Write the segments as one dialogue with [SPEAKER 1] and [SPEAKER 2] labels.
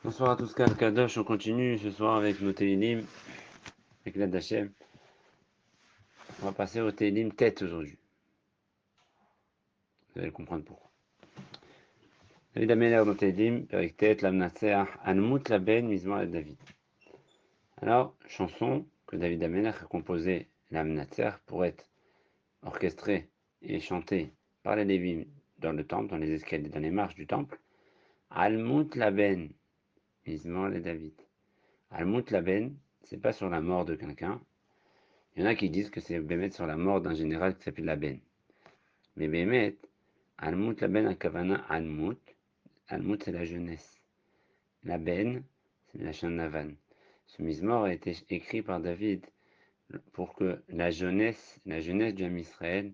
[SPEAKER 1] Bonsoir à tous, Kadosh. On continue ce soir avec nos Télim, avec l'aide d'Hachem. On va passer au Télim tête aujourd'hui. Vous allez comprendre pourquoi. David Améler dans Télim, avec tête, l'Amnatseach, Anmut Laben, Mizmor et David. Alors, chanson que David Améler a composée, l'Amnatseach, pour être orchestrée et chantée par les Lévim dans le temple, dans les escaliers, dans les marches du temple. Almut Laben, Mizmor et David. Almut Laben, c'est pas sur la mort de quelqu'un. Il y en a qui disent que c'est Bémet sur la mort d'un général qui s'appelle Laben. Mais Bémet, Almut Laben Akavana Almut. Almut, c'est la jeunesse. Laben, c'est la chaîne Navan. Ce Mizmor a été écrit par David pour que la jeunesse du Ham Israël,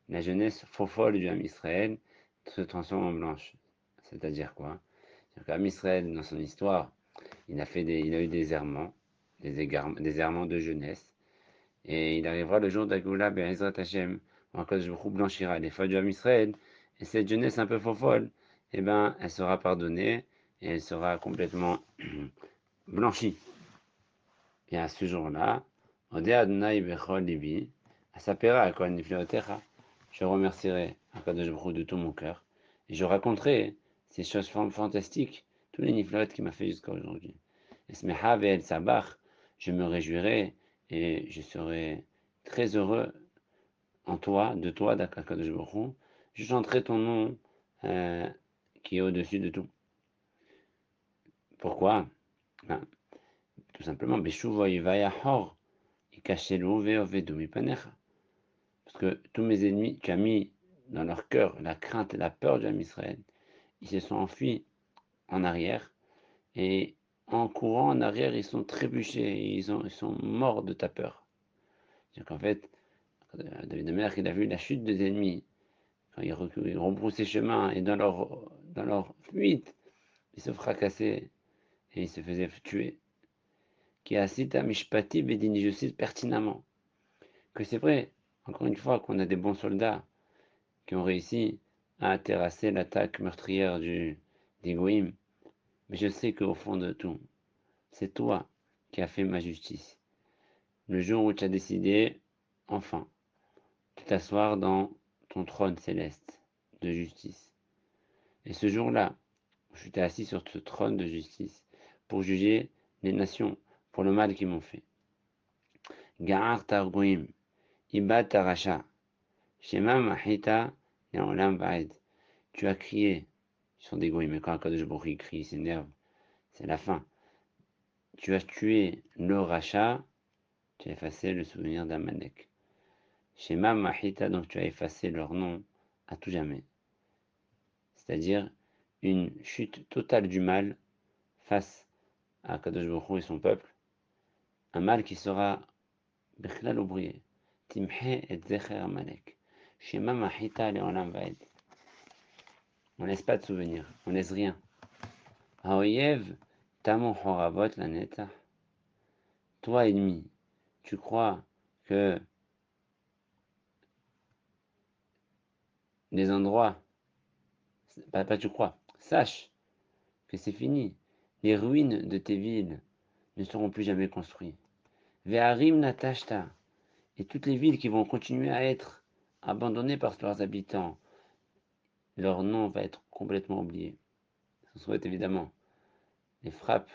[SPEAKER 1] la jeunesse fofolle du Ham Israël, se transforme en blanche. C'est-à-dire quoi? C'est-à-dire qu'Ham Israël, dans son histoire, il a eu des errements, des errements de jeunesse. Et il arrivera le jour d'Agoula, Be'ezrat Hashem, où Akadosh Baruch Hu blanchira les fautes du Ham Israël, et cette jeunesse un peu folle, eh ben, elle sera pardonnée, et elle sera complètement blanchie. Et à ce jour-là, Odeh Adonai Bechol Libi, Asapera Akol Nifleotecha, je remercierai Akadosh Baruch Hu de tout mon cœur, et je raconterai ces choses fantastiques, tous les nifleot qu'il m'a fait jusqu'à aujourd'hui. Esmecha ve'el sabach, je me réjouirai, et je serai très heureux en toi, de toi, d'Akadosh Baruch Hu. Je chanterai ton nom qui est au-dessus de tout. Pourquoi? Ben, tout simplement, Beshuvo Yivayahor, Ikashelu Ve'ovedu Mipanecha. Parce que tous mes ennemis, tu as mis dans leur cœur la crainte et la peur du Ham Israël. Ils se sont enfuis en arrière, et en courant en arrière, ils sont trébuchés, ils sont morts de ta peur. C'est qu'en fait, David Améler, il a vu la chute des ennemis, quand ils rebroussaient chemin, et dans leur fuite, ils se fracassaient et ils se faisaient tuer. Qui a cité Mishpati Bedini, je cite pertinemment que c'est vrai, encore une fois, qu'on a des bons soldats qui ont réussi à terrasser l'attaque meurtrière des Goïms. Mais je sais qu'au fond de tout, c'est toi qui as fait ma justice. Le jour où tu as décidé, enfin, de t'asseoir dans ton trône céleste de justice. Et ce jour-là, je t'ai assis sur ce trône de justice pour juger les nations pour le mal qu'ils m'ont fait. Ga'ar targoim, ibat taracha, shema mahita, yaolam vaed. Tu as crié, ils sont des goïms, mais quand Akadosh Baruch Hu crie, il s'énerve, c'est la fin. Tu as tué le rachat, tu as effacé le souvenir d'Amalek. Shema mahita, donc tu as effacé leur nom à tout jamais. C'est-à-dire une chute totale du mal face à Akadosh Baruch Hu et son peuple. Un mal qui sera בכלל oublié. תמחה את זכר עמלק. שמא מחית לעולם ועד. On laisse pas de souvenirs, on laisse rien. האויב תמו חורבות לנצח. Toi, ennemi, tu crois que les endroits, pas tu crois, sache que c'est fini. Les ruines de tes villes ne seront plus jamais construites. Ve'arim natashta, et toutes les villes qui vont continuer à être abandonnées par leurs habitants, leur nom va être complètement oublié. Ce souhaite évidemment les frappes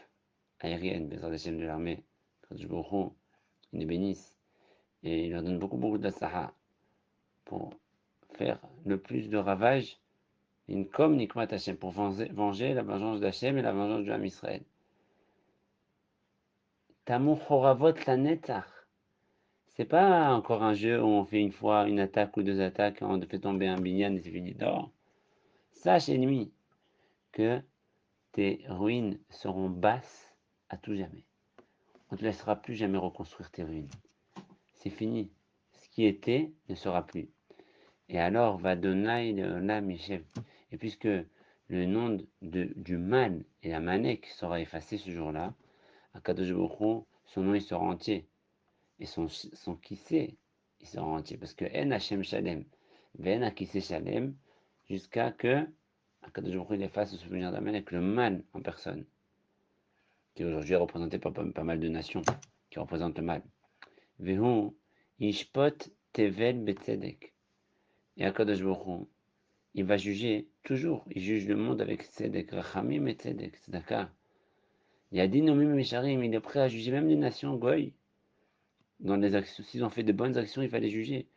[SPEAKER 1] aériennes, Bezrat Hashem de l'armée, Kadosh Baruch Hu, ils les bénissent et ils leur donnent beaucoup de Sahara pour faire le plus de ravages, une comme Nikmat Hashem, pour venger la vengeance d'Hachem et la vengeance du Ham Israël. Tamu Choravot la Netzach. C'est pas encore un jeu où on fait une fois une attaque ou deux attaques, on fait tomber un binyan et c'est fini. Non. Sache, ennemi, que tes ruines seront basses à tout jamais. On ne te laissera plus jamais reconstruire tes ruines. C'est fini. Ce qui était ne sera plus. Et alors, va Donai Leolam Mishev. Et puisque le nom du mal et la manek sera effacé ce jour-là, Akadosh Baruch Hu, son nom il sera entier. Et son kissé, il sera entier. Parce que En Hashem Shalem, Ven Akissé Shalem, jusqu'à que Akadosh Baruch Hu efface le souvenir d'Amalek, le mal en personne. qui aujourd'hui est représenté par pas mal de nations, qui représentent le mal. Vehu Ishpot Tevel Betzedek. Et Akadosh Baruch Hu, il va juger toujours. Il juge le monde avec Tzedek, Rachamim et Tzedek, Tzedaka. Il a dit Nomim Mesharim, il est prêt à juger même les nations Goy. Dans les actions, s'ils ont fait de bonnes actions, il fallait juger.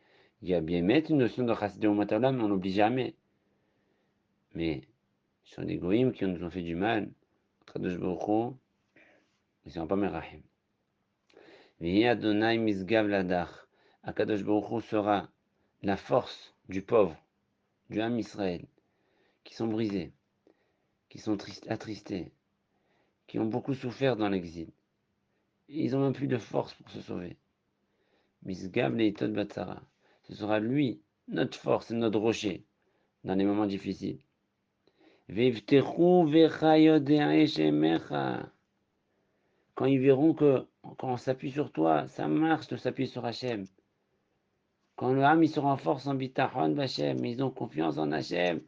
[SPEAKER 1] Il y a bien mettre une notion de Chassidé ou Matalam, mais on n'oublie jamais. Mais sur les Goïms qui nous ont fait du mal, Akadosh Baruch Hu, ils ne sont pas Merahim. Vehi Adonai Misgav Ladach. Akadosh Baruch Hu sera la force du pauvre, du Ham Israël, qui sont brisés, qui sont attristés, qui ont beaucoup souffert dans l'exil. Ils n'ont même plus de force pour se sauver. Misgav Leitot Batsara. Ce sera lui, notre force et notre rocher, dans les moments difficiles. Quand ils verront que quand on s'appuie sur toi, ça marche de s'appuyer sur Hachem. Quand le Ham, ils seront en force en bitachon Hachem, ils ont confiance en Hachem.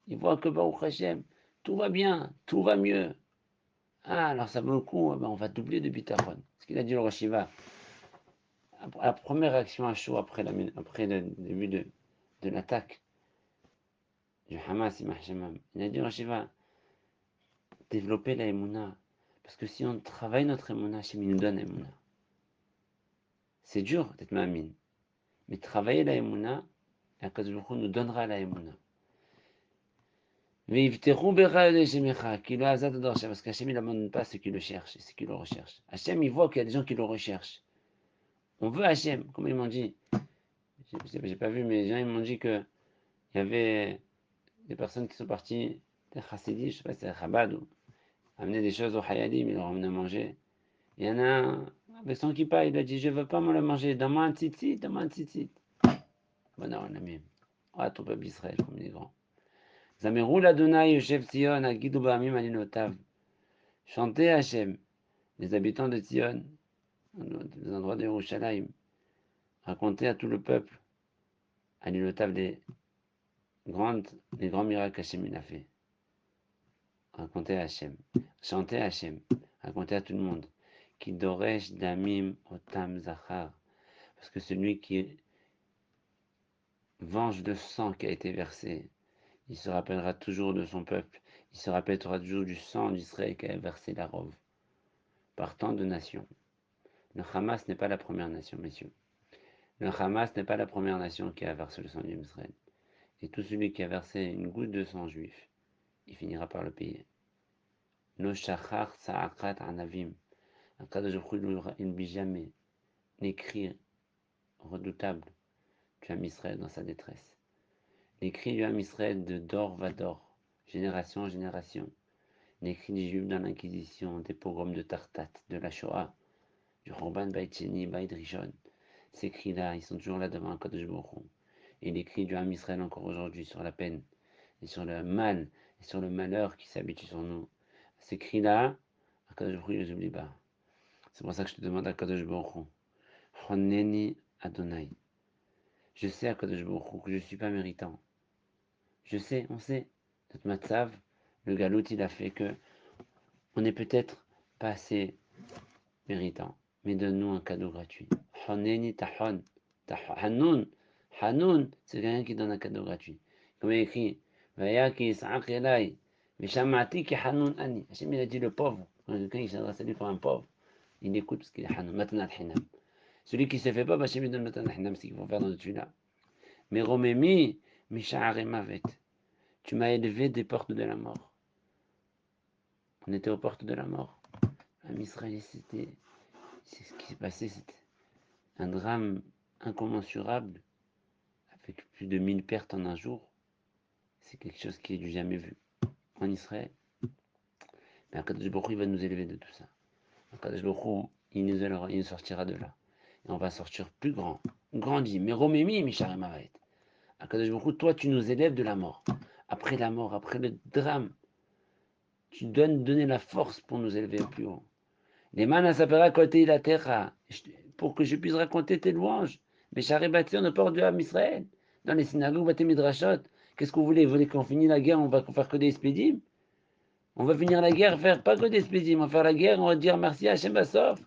[SPEAKER 1] Ils voient que Baruch Hachem, tout va bien, tout va mieux. Ah, alors ça vaut le coup, on va doubler de bitachon. Ce qu'il a dit le Rosh Hashiva. La première réaction à chaud après le début de l'attaque du Hamas, il a dit au Rosh Hashiva, développer la Emouna. Parce que si on travaille notre Emouna, Hachem nous donne la Emouna. C'est dur d'être Ma'amin. Mais travailler la Emouna, Akadosh Baruch Hu nous donnera la Emouna. Parce qu'Hachem il n'abandonne pas ceux qui le cherchent et ceux qui le recherchent. Hachem il voit qu'il y a des gens qui le recherchent. On veut Hachem, comme ils m'ont dit. J'ai pas vu, mais les gens ils m'ont dit qu'il y avait des personnes qui sont parties des Chassidis, je sais pas si c'est Chabad, ou amener des choses au Hayadim, ils leur ont amené à manger. Il y en a un, avec son kippa, il a dit, je ne veux pas me le manger, donne-moi un tzitzit, donne-moi un tzitzit. Bon, non, on a mis. Ah, ton peuple Israël, comme les grands. Zamerou l'Adonai, Yoshev Tzion, Agidou Ba'amim Alinotav. Chantez Hachem, les habitants de Tzion, des endroits de Yerushalayim. Racontez à tout le peuple, Alinotav, les grands miracles qu'Hachem il a fait. Racontez à Hachem. Chantez Hachem. Racontez à tout le monde. Qui doresh damim otam zachar. Parce que celui qui venge le sang qui a été versé, il se rappellera toujours de son peuple. Il se rappellera toujours du sang d'Israël qui a versé la rove. Par tant de nations. Le Hamas n'est pas la première nation, messieurs. Le Hamas n'est pas la première nation qui a versé le sang d'Israël. Et tout celui qui a versé une goutte de sang juif, il finira par le payer. No shachar sa'akat anavim. Akadosh Baruch Hu, il n'oublie jamais les cris redoutables du Ham Israël dans sa détresse. Les cris du Ham Israël de Dor Vador, génération en génération. Les cris des Juifs dans l'Inquisition, des pogroms de Tartat, de la Shoah, du Khorban Beit Sheni, Beit Rishon. Ces cris-là, ils sont toujours là devant Akadosh Baruch Hu. Et les cris du Ham Israël encore aujourd'hui sur la peine, et sur le mal, et sur le malheur qui s'habitue sur nous. Ces cris-là, Akadosh Baruch Hu ne les oublie pas. C'est pour ça que je te demande à Kadosh Baruch Hu. Choneni Adonai. Je sais à Kadosh Baruch Hu que je ne suis pas méritant. Je sais, on sait. Notre matzav, le galout, il a fait que on n'est peut-être pas assez méritant. Mais donne-nous un cadeau gratuit. Choneni Tahon. Hanoun. Hanoun, c'est quelqu'un qui donne un cadeau gratuit. Comme il est écrit, Vaya ki Isaac Elai. Vishamati ki Hanoun Ani. Hachem, il a dit le pauvre. Quand quelqu'un il s'adresse à lui comme un pauvre, il écoute parce qu'il est Hanoun. Matanat Hinam. Celui qui ne se fait pas, Hachem lui donne Matanat Hinam, c'est ce qu'il faut faire dans notre là. Mais Romemi, Misha'are Mavet. Tu m'as élevé des portes de la mort. On était aux portes de la mort. À Israël, c'est ce qui s'est passé, c'était un drame incommensurable, avec plus de 1000 pertes en un jour. C'est quelque chose qui est du jamais vu en Israël. Mais Akadosh Baruch Hu, il va nous élever de tout ça. Akadosh Baruch Hu, il nous sortira de là. Et on va sortir plus grand, grandi. Mais Romemi, Misha'are Mavet. Akadosh Baruch Hu, toi, tu nous élèves de la mort. Après la mort, après le drame, tu dois nous donner la force pour nous élever plus haut. Les manas s'appellera côté la terre, pour que je puisse raconter tes louanges. Mais j'arrive bâtir ne porte de Ham Israël, dans les synagogues, Baté Midrashot. Qu'est-ce que vous voulez? Vous voulez qu'on finisse la guerre, on va faire que des expédimes? On va finir la guerre, faire pas que des spécimes, on va faire la guerre, on va dire merci à Hachem Bassof.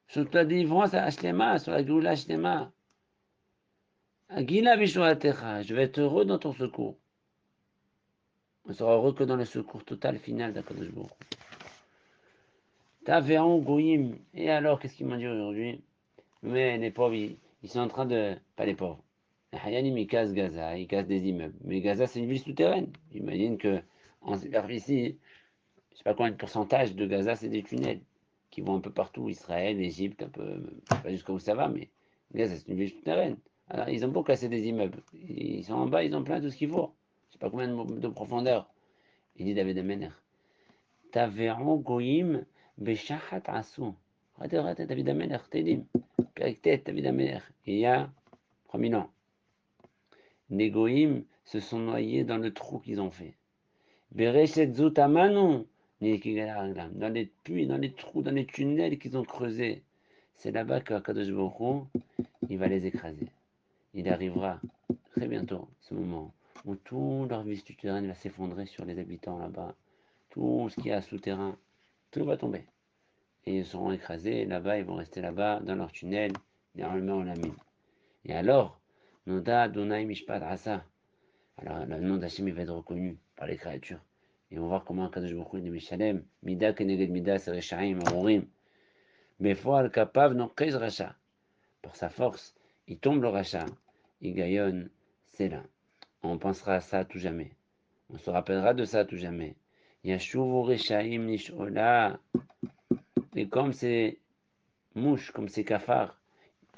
[SPEAKER 1] Sur ta délivrance à Hashlema, sur la Géoula Hashlema. Agila Bishoatecha, je vais être heureux dans ton secours. On sera heureux que dans le secours total final d'Akadosh Baruch. Taveron Goïm. Et alors, qu'est-ce qu'ils m'ont dit aujourd'hui? Mais les pauvres, ils sont en train de. Pas les pauvres. Les Hayanim, ils cassent Gaza, ils cassent des immeubles. Mais Gaza, c'est une ville souterraine. J'imagine que en superficie, je sais pas combien de pourcentage de Gaza, c'est des tunnels qui vont un peu partout, Israël, Égypte, un peu, je sais pas jusqu'où ça va, mais Gaza, c'est une ville souterraine. Alors, ils ont beau casser des immeubles. Ils sont en bas, ils ont plein tout ce qu'il faut. Je sais pas combien de profondeur. Il dit David Amener. Taveron Goïm Beshahat Asu. Regardez, David Amener, Télim. Périctète, David Amener. Il y a 3000 ans. Les Goïm se sont noyés dans le trou qu'ils ont fait. Bereshet Zutamanu. Dans les puits, dans les trous, dans les tunnels qu'ils ont creusés. C'est là-bas qu'Akadosh Baruch Hu, il va les écraser. Il arrivera très bientôt, ce moment, où tout leur vie souterraine va s'effondrer sur les habitants là-bas. Tout ce qu'il y a souterrain, tout va tomber. Et ils seront écrasés, et là-bas, ils vont rester là-bas, dans leur tunnel, normalement la mine. Et alors, Noda Adonai Mishpat Asa. Alors, le nom d'Hachem, il va être reconnu par les créatures. Et on va voir comment Kadosh Baruch Hu dit Mishalem, Mida Keneged Mida, c'est Rechaim, Arurim. Befoal Kapav Nokez Racha. Par sa force, il tombe le Racha. Il gaillonne, c'est là. On pensera à ça à tout jamais. On se rappellera de ça à tout jamais. Yashuvu Rechaim Nishola. Et comme ces mouches, comme ces cafards,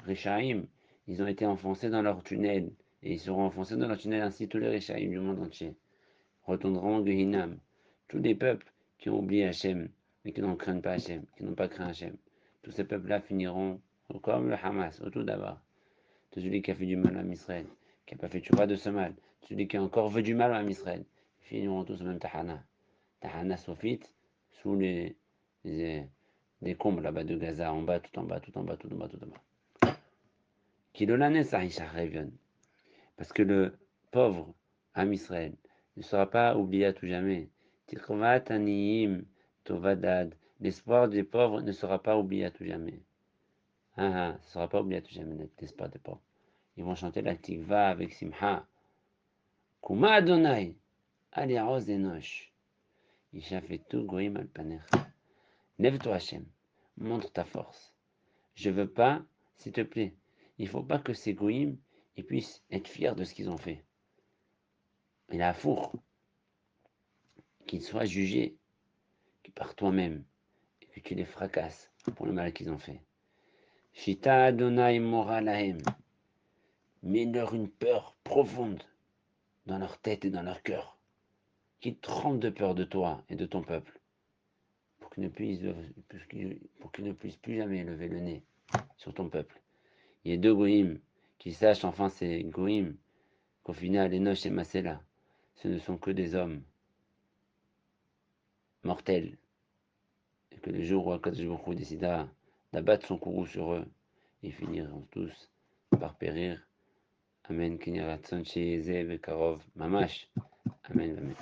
[SPEAKER 1] Rechaim, ils ont été enfoncés dans leur tunnel. Et ils seront enfoncés dans leur tunnel ainsi tous les Rechaim du monde entier. Retourneront au Gehinam. Tous les peuples qui ont oublié Hachem, mais qui n'en craignent pas Hachem, qui n'ont pas craint Hachem. Tous ces peuples-là finiront comme le Hamas, au tout d'abord. Tout celui qui a fait du mal à Israël, qui n'a pas fait tchouva de ce mal, celui qui a encore fait du mal à Israël, ils finiront tous au même Tahana. Tahana Sophite, sous les combes là-bas de Gaza, en bas, tout en bas, tout en bas, tout en bas, tout en bas. Kilolane Sahisha Revion. Parce que le pauvre Am Israël ne sera pas oublié à tout jamais. Tikvat Aniyim Tovadad. L'espoir des pauvres ne sera pas oublié à tout jamais. Ah, ne sera pas oublié à tout jamais, l'espoir des pauvres. Ils vont chanter la Tikva avec Simha. Kuma Adonai. Aliaroz Enosh. Ishafetu Goim Alpaner. Lève-toi, Hachem. Montre ta force. Je veux pas, s'il te plaît. Il ne faut pas que ces Goïm ils puissent être fiers de ce qu'ils ont fait. Il a four. Qu'ils soient jugés par toi-même et que tu les fracasses pour le mal qu'ils ont fait. Shita Adonai Moralahem. Mets-leur une peur profonde dans leur tête et dans leur cœur, qui tremblent de peur de toi et de ton peuple, pour qu'ils ne puissent plus jamais lever le nez sur ton peuple. Il y a deux goïms qui sachent, enfin ces goïms, qu'au final, Enoch et Masséla, ce ne sont que des hommes mortels, et que le jour où Akadosh Baruch Hu décida d'abattre son courroux sur eux, ils finiront tous par périr. Amen. Kinyaratson Sheyeze Bekarov Mamash. Amen. Amen.